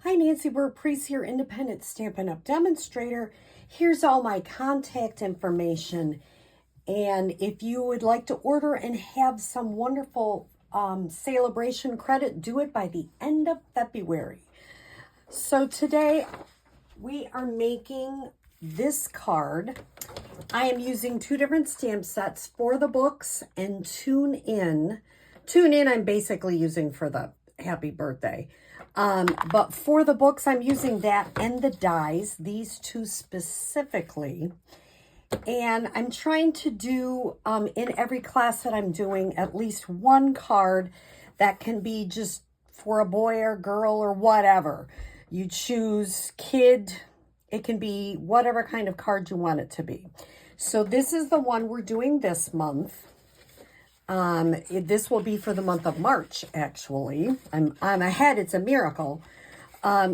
Hi, Nancy Burt-Preece here, independent Stampin' Up! Demonstrator. Here's all my contact information. And if you would like to order and have some wonderful celebration credit, do it by the end of February. So today we are making this card. I am using two different stamp sets for the books and Tune In. Tune In I'm basically using for the happy birthday. But for the books, I'm using that and the dies, these two specifically. And I'm trying to do, in every class that I'm doing, at least one card that can be just for a boy or girl or whatever. You choose kid, it can be whatever kind of card you want it to be. So this is the one we're doing this month. This will be for the month of March, actually. I'm ahead. It's a miracle.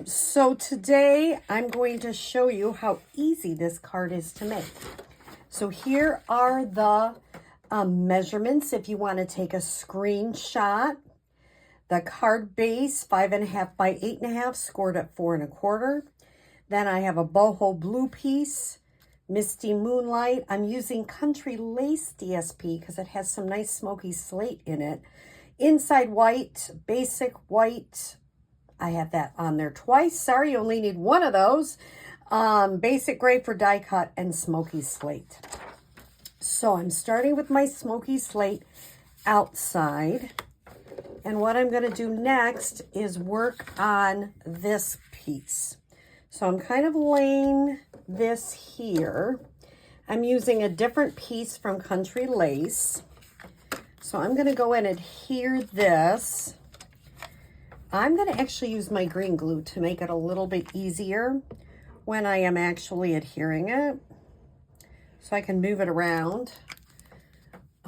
So today I'm going to show you how easy this card is to make. So here are the measurements if you want to take a screenshot. The card base, 5.5 by 8.5, scored at 4 1/4. Then I have a boho blue piece. Misty Moonlight. I'm using Country Lace DSP because it has some nice smoky slate in it. Inside white, basic white. I have that on there twice. Sorry, you only need one of those. Basic gray for die cut and smoky slate. So I'm starting with my smoky slate outside. And what I'm going to do next is work on this piece. So I'm kind of laying this here. I'm using a different piece from Country Lace. So I'm going to go and adhere this. I'm going to actually use my green glue to make it a little bit easier when I am actually adhering it. So I can move it around.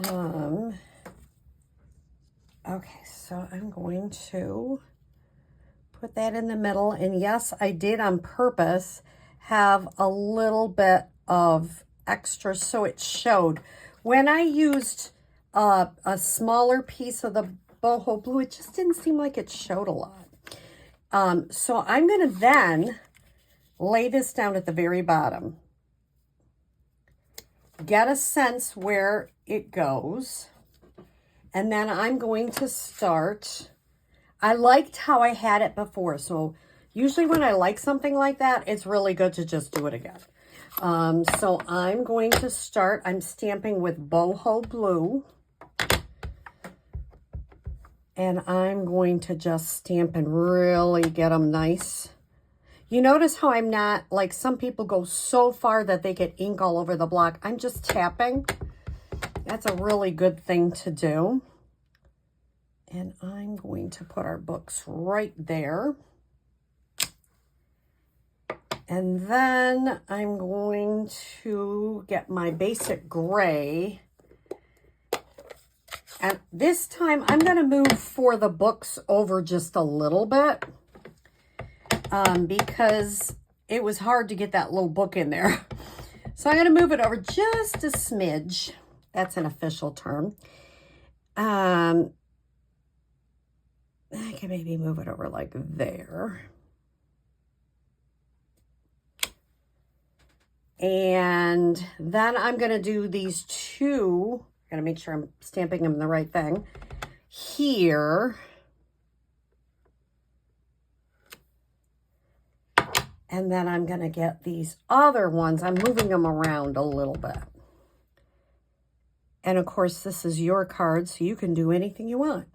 Okay, so I'm going to put that in the middle. And yes, I did on purpose have a little bit of extra so it showed. When I used a smaller piece of the boho blue, it just didn't seem like it showed a lot. So I'm going to then lay this down at the very bottom. Get a sense where it goes. And then I'm going to start. I liked how I had it before. So usually when I like something like that, it's really good to just do it again. So I'm going to start. I'm stamping with boho blue. And I'm going to just stamp and really get them nice. You notice how I'm not, like some people go so far that they get ink all over the block. I'm just tapping. That's a really good thing to do. And I'm going to put our books right there. And then I'm going to get my basic gray. And this time I'm going to move for the books over just a little bit. Because it was hard to get that little book in there. So I'm going to move it over just a smidge. That's an official term. I can maybe move it over like there. And then I'm going to do these two. Got to make sure I'm stamping them the right thing. Here. And then I'm going to get these other ones. I'm moving them around a little bit. And of course, this is your card, so you can do anything you want.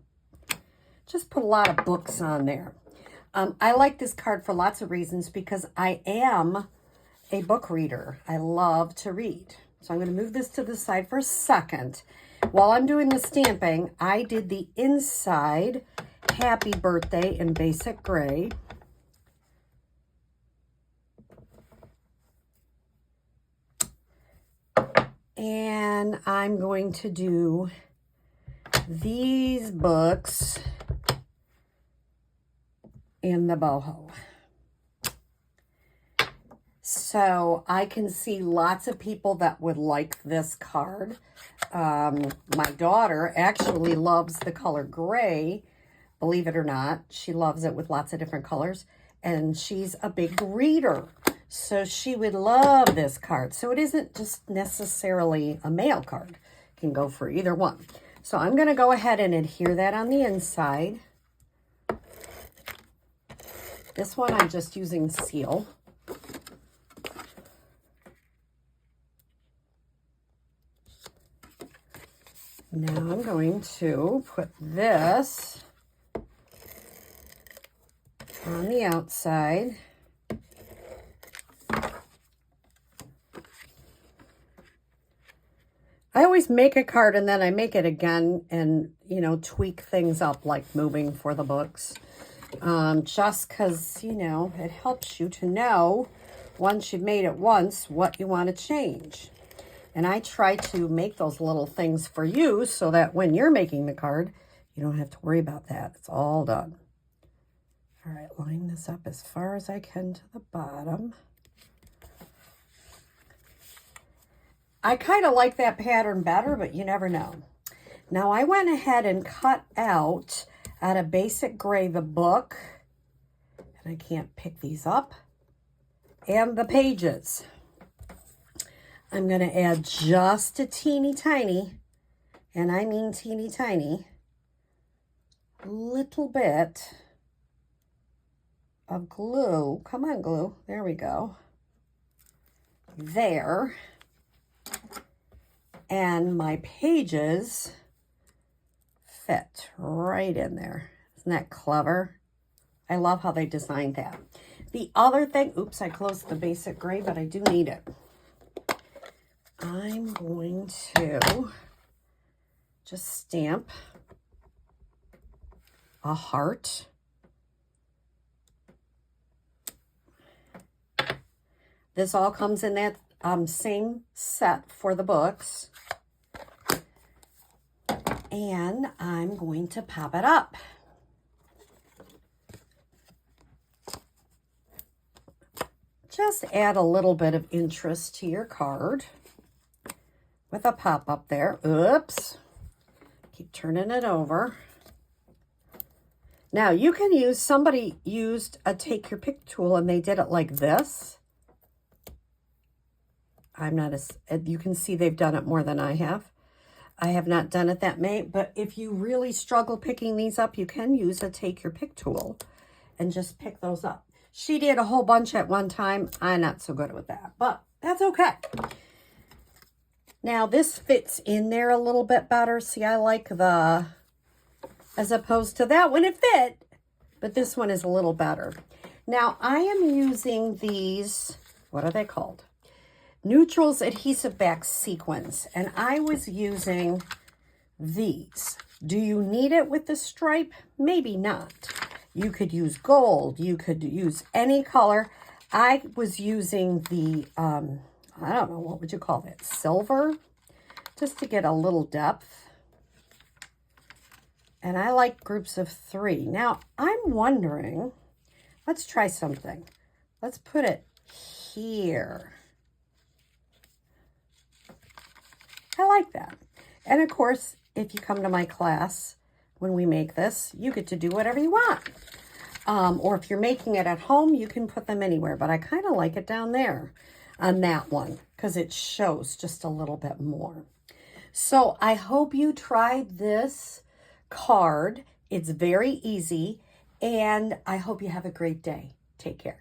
Just put a lot of books on there. I like this card for lots of reasons because I am a book reader. I love to read. So I'm going to move this to the side for a second. While I'm doing the stamping, I did the inside Happy Birthday in basic gray. And I'm going to do these books in the boho. So I can see lots of people that would like this card. My daughter actually loves the color gray, believe it or not. She loves it with lots of different colors. and she's a big reader. So she would love this card. So it isn't just necessarily a mail card. It can go for either one. So I'm going to go ahead and adhere that on the inside. This one I'm just using seal. Now I'm going to put this on the outside. I always make a card and then I make it again and, you know, tweak things up like moving for the books. Just because, you know, it helps you to know once you've made it once what you want to change. And I try to make those little things for you so that when you're making the card, you don't have to worry about that. It's all done. All right, line this up as far as I can to the bottom. I kind of like that pattern better, but you never know. Now I went ahead and cut out of Basic Gray the book, and I can't pick these up, and the pages. I'm going to add just a teeny tiny, and I mean teeny tiny, little bit of glue. Come on, glue. There we go. There. And my pages fit right in there. Isn't that clever? I love how they designed that. The other thing, oops, I closed the Basic Gray, but I do need it. I'm going to just stamp a heart. This all comes in that same set for the books. And I'm going to pop it up. Just add a little bit of interest to your card with a pop up there. Oops. Keep turning it over. Now you can use, somebody used a take your pick tool and they did it like this. I'm not as, you can see they've done it more than I have. I have not done it that way, but if you really struggle picking these up, you can use a take your pick tool and just pick those up. She did a whole bunch at one time. I'm not so good with that, but that's okay. Now this fits in there a little bit better. See, I like the, as opposed to that one, it fit, but this one is a little better. Now I am using these, what are they called? Neutrals Adhesive Back Sequins, and I was using these. Do you need it with the stripe? Maybe not. You could use gold. You could use any color. I was using the, I don't know, what would you call it? Silver, just to get a little depth. And I like groups of 3. Now, I'm wondering, let's try something. Let's put it here. I like that. And of course, if you come to my class, when we make this, you get to do whatever you want. Or if you're making it at home, you can put them anywhere. But I kind of like it down there on that one because it shows just a little bit more. So I hope you tried this card. It's very easy. And I hope you have a great day. Take care.